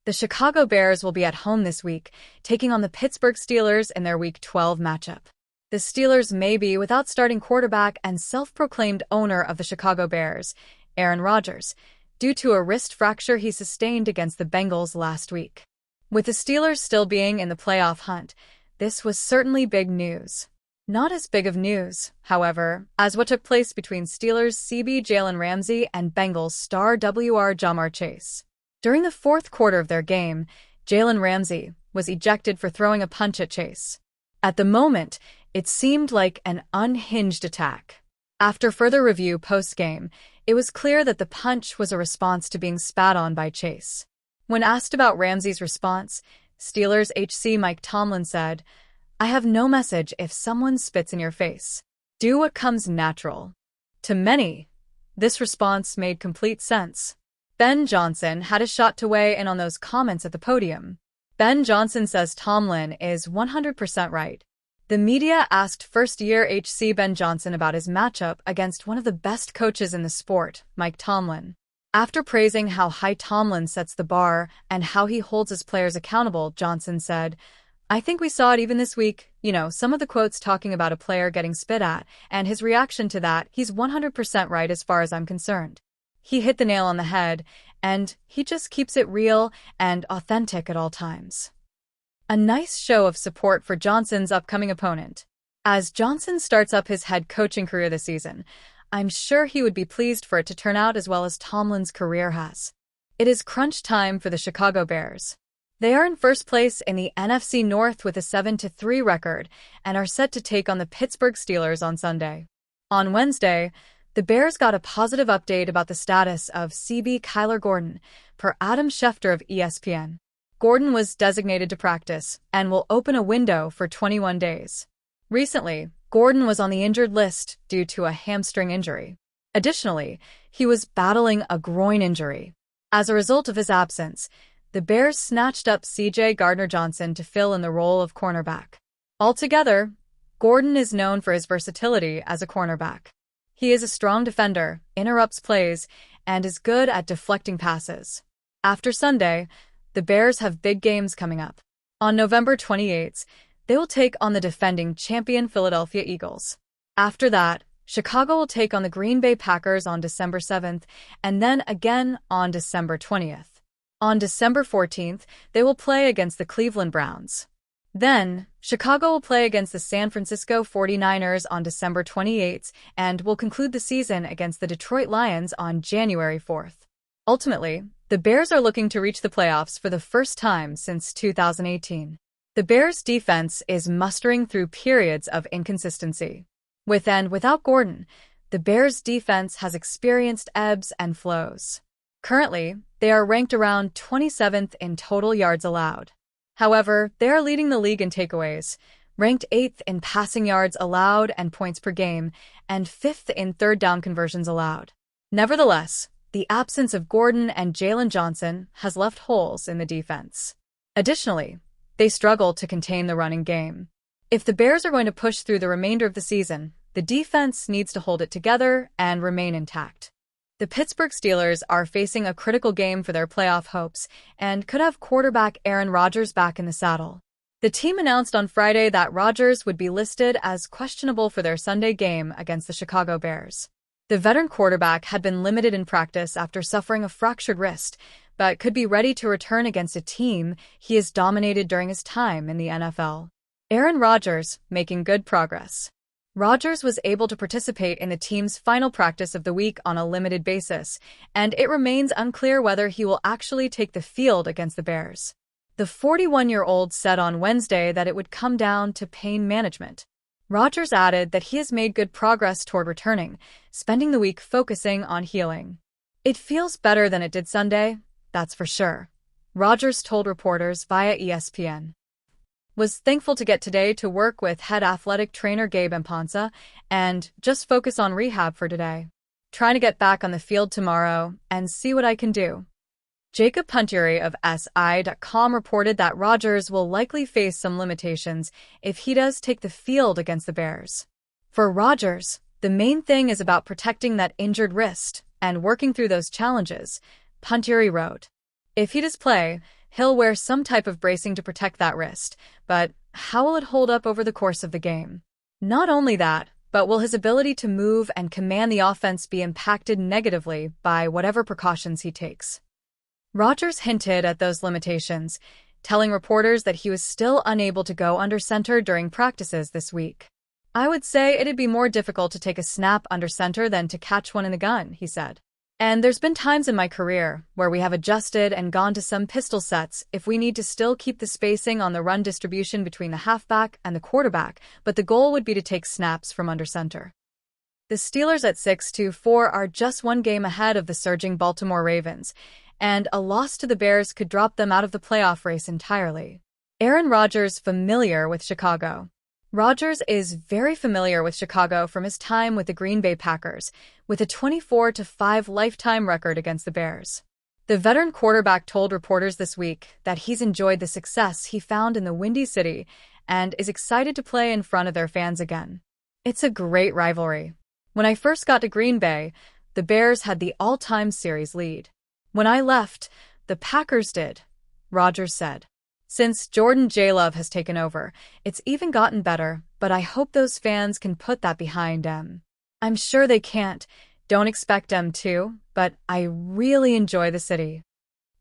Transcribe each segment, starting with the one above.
The Chicago Bears will be at home this week, taking on the Pittsburgh Steelers in their Week 12 matchup. The Steelers may be without starting quarterback and self-proclaimed owner of the Chicago Bears, Aaron Rodgers, due to a wrist fracture he sustained against the Bengals last week. With the Steelers still being in the playoff hunt, this was certainly big news. Not as big of news, however, as what took place between Steelers CB Jalen Ramsey and Bengals star WR Ja'Marr Chase. During the fourth quarter of their game, Jalen Ramsey was ejected for throwing a punch at Chase. At the moment, it seemed like an unhinged attack. After further review post-game, it was clear that the punch was a response to being spat on by Chase. When asked about Ramsey's response, Steelers HC Mike Tomlin said, "I have no message if someone spits in your face. Do what comes natural." To many, this response made complete sense. Ben Johnson had a shot to weigh in on those comments at the podium. Ben Johnson says Tomlin is 100% right. The media asked first-year HC Ben Johnson about his matchup against one of the best coaches in the sport, Mike Tomlin. After praising how high Tomlin sets the bar and how he holds his players accountable, Johnson said, "I think we saw it even this week. Some of the quotes talking about a player getting spit at, and his reaction to that, he's 100% right as far as I'm concerned. He hit the nail on the head, and he just keeps it real and authentic at all times." A nice show of support for Johnson's upcoming opponent. As Johnson starts up his head coaching career this season, I'm sure he would be pleased for it to turn out as well as Tomlin's career has. It is crunch time for the Chicago Bears. They are in first place in the NFC North with a 7-3 record and are set to take on the Pittsburgh Steelers on Sunday. On Wednesday, the Bears got a positive update about the status of CB Kyler Gordon, per Adam Schefter of ESPN. Gordon was designated to practice and will open a window for 21 days. Recently, Gordon was on the injured list due to a hamstring injury. Additionally, he was battling a groin injury. As a result of his absence, the Bears snatched up C.J. Gardner-Johnson to fill in the role of cornerback. Altogether, Gordon is known for his versatility as a cornerback. He is a strong defender, interrupts plays, and is good at deflecting passes. After Sunday, the Bears have big games coming up. On November 28th, they will take on the defending champion Philadelphia Eagles. After that, Chicago will take on the Green Bay Packers on December 7th, and then again on December 20th. On December 14th, they will play against the Cleveland Browns. Then, Chicago will play against the San Francisco 49ers on December 28th and will conclude the season against the Detroit Lions on January 4th. Ultimately, the Bears are looking to reach the playoffs for the first time since 2018. The Bears' defense is mustering through periods of inconsistency. With and without Gordon, the Bears' defense has experienced ebbs and flows. Currently, they are ranked around 27th in total yards allowed. However, they are leading the league in takeaways, ranked 8th in passing yards allowed and points per game, and 5th in third down conversions allowed. Nevertheless, the absence of Gordon and Jalen Johnson has left holes in the defense. Additionally, they struggle to contain the running game. If the Bears are going to push through the remainder of the season, the defense needs to hold it together and remain intact. The Pittsburgh Steelers are facing a critical game for their playoff hopes and could have quarterback Aaron Rodgers back in the saddle. The team announced on Friday that Rodgers would be listed as questionable for their Sunday game against the Chicago Bears. The veteran quarterback had been limited in practice after suffering a fractured wrist, but could be ready to return against a team he has dominated during his time in the NFL. Aaron Rodgers making good progress. Rodgers was able to participate in the team's final practice of the week on a limited basis, and it remains unclear whether he will actually take the field against the Bears. The 41-year-old said on Wednesday that it would come down to pain management. Rodgers added that he has made good progress toward returning, spending the week focusing on healing. "It feels better than it did Sunday, that's for sure," Rodgers told reporters via ESPN. "Was thankful to get today to work with head athletic trainer Gabe Mpanza and just focus on rehab for today. Trying to get back on the field tomorrow and see what I can do." Jacob Punturi of SI.com reported that Rodgers will likely face some limitations if he does take the field against the Bears. For Rodgers, the main thing is about protecting that injured wrist and working through those challenges, Punturi wrote. "If he does play, He'll wear some type of bracing to protect that wrist, but how will it hold up over the course of the game? Not only that, but will his ability to move and command the offense be impacted negatively by whatever precautions he takes? Rodgers hinted at those limitations, telling reporters that he was still unable to go under center during practices this week. "I would say it'd be more difficult to take a snap under center than to catch one in the gun," he said. "And there's been times in my career where we have adjusted and gone to some pistol sets if we need to still keep the spacing on the run distribution between the halfback and the quarterback, but the goal would be to take snaps from under center." The Steelers at 6-4 are just one game ahead of the surging Baltimore Ravens, and a loss to the Bears could drop them out of the playoff race entirely. Aaron Rodgers familiar with Chicago. Rodgers is very familiar with Chicago from his time with the Green Bay Packers, with a 24-5 lifetime record against the Bears. The veteran quarterback told reporters this week that he's enjoyed the success he found in the Windy City and is excited to play in front of their fans again. "It's a great rivalry. When I first got to Green Bay, the Bears had the all-time series lead. When I left, the Packers did," Rodgers said. "Since Jordan J. Love has taken over, it's even gotten better, but I hope those fans can put that behind them. I'm sure they can't, don't expect them to, but I really enjoy the city."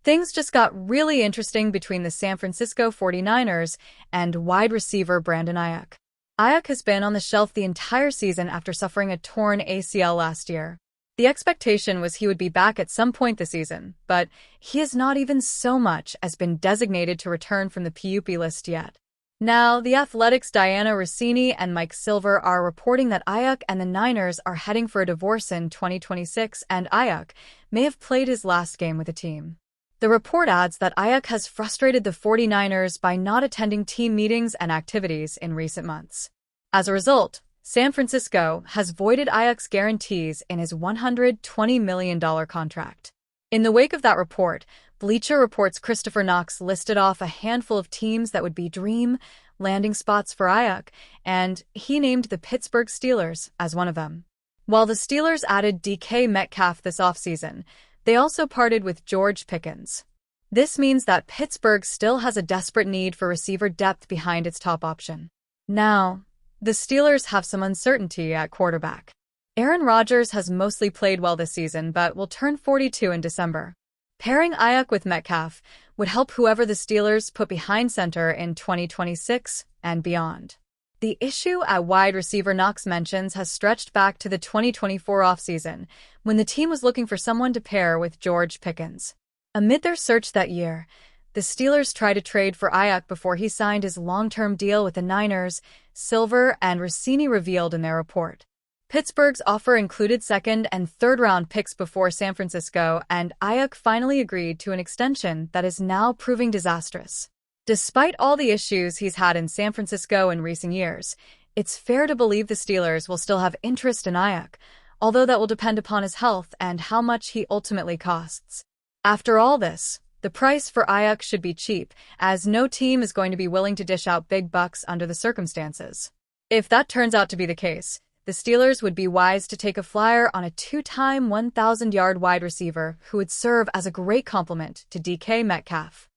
Things just got really interesting between the San Francisco 49ers and wide receiver Brandon Aiyuk. Aiyuk has been on the shelf the entire season after suffering a torn ACL last year. The expectation was he would be back at some point this season, but he has not even so much as been designated to return from the PUP list yet. Now, The Athletic's Diana Rossini and Mike Silver are reporting that Aiyuk and the Niners are heading for a divorce in 2026, and Aiyuk may have played his last game with the team. The report adds that Aiyuk has frustrated the 49ers by not attending team meetings and activities in recent months. As a result, San Francisco has voided Aiyuk's guarantees in his $120 million contract. In the wake of that report, Bleacher Report's Christopher Knox listed off a handful of teams that would be dream landing spots for Aiyuk, and he named the Pittsburgh Steelers as one of them. While the Steelers added DK Metcalf this offseason, they also parted with George Pickens. This means that Pittsburgh still has a desperate need for receiver depth behind its top option. Now, the Steelers have some uncertainty at quarterback. Aaron Rodgers has mostly played well this season but will turn 42 in December. Pairing Aiyuk with Metcalf would help whoever the Steelers put behind center in 2026 and beyond. The issue at wide receiver Knox mentions has stretched back to the 2024 offseason, when the team was looking for someone to pair with George Pickens. Amid their search that year, the Steelers tried to trade for Aiyuk before he signed his long-term deal with the Niners, Silver and Rossini revealed in their report. Pittsburgh's offer included second- and third-round picks before San Francisco, and Aiyuk finally agreed to an extension that is now proving disastrous. Despite all the issues he's had in San Francisco in recent years, it's fair to believe the Steelers will still have interest in Aiyuk, although that will depend upon his health and how much he ultimately costs. After all this, the price for Aiyuk should be cheap, as no team is going to be willing to dish out big bucks under the circumstances. If that turns out to be the case, the Steelers would be wise to take a flyer on a two-time 1,000-yard wide receiver who would serve as a great complement to DK Metcalf.